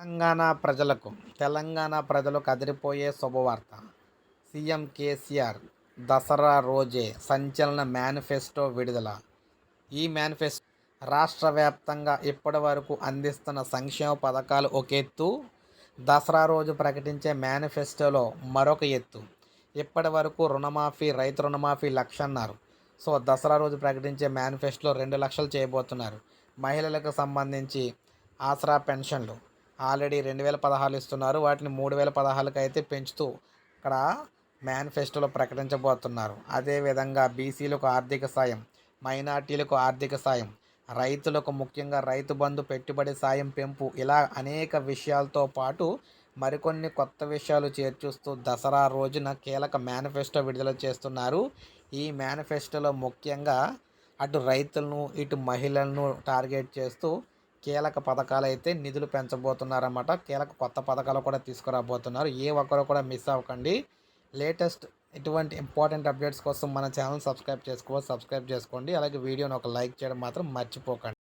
తెలంగాణ ప్రజలకు అదిరిపోయే శుభవార్త. సీఎం కేసీఆర్ దసరా రోజే సంచలన మేనిఫెస్టో విడుదల. ఈ మేనిఫెస్టో రాష్ట్ర వ్యాప్తంగా ఇప్పటివరకు అందిస్తున్న సంక్షేమ పథకాలు ఒక ఎత్తు, దసరా రోజు ప్రకటించే మేనిఫెస్టోలో మరొక ఎత్తు. ఇప్పటివరకు రైతు రుణమాఫీ 1,00,000 అన్నారు. సో దసరా రోజు ప్రకటించే మేనిఫెస్టోలో 2,00,000 చేయబోతున్నారు. మహిళలకు సంబంధించి ఆసరా పెన్షన్లు ఆల్రెడీ 2016 ఇస్తున్నారు. వాటిని 3,016కి అయితే పెంచుతూ ఇక్కడ మేనిఫెస్టోలో ప్రకటించబోతున్నారు. అదేవిధంగా బీసీలకు ఆర్థిక సాయం, మైనార్టీలకు ఆర్థిక సాయం, రైతులకు ముఖ్యంగా రైతు బంధు పెట్టుబడి సాయం పెంపు, ఇలా అనేక విషయాలతో పాటు మరికొన్ని కొత్త విషయాలు చేర్చుస్తూ దసరా రోజున కీలక మేనిఫెస్టో విడుదల చేస్తున్నారు. ఈ మేనిఫెస్టోలో ముఖ్యంగా అటు రైతులను ఇటు మహిళలను టార్గెట్ చేస్తూ కీలక పథకాలు అయితే నిధులు పెంచబోతున్నారన్నమాట. కీలక కొత్త పథకాలు కూడా తీసుకురాబోతున్నారు. ఏ ఒక్కరు కూడా మిస్ అవ్వకండి. లేటెస్ట్ ఇటువంటి ఇంపార్టెంట్ అప్డేట్స్ కోసం మన ఛానల్ సబ్స్క్రైబ్ చేసుకోండి. అలాగే వీడియోని ఒక లైక్ చేయడం మాత్రం మర్చిపోకండి.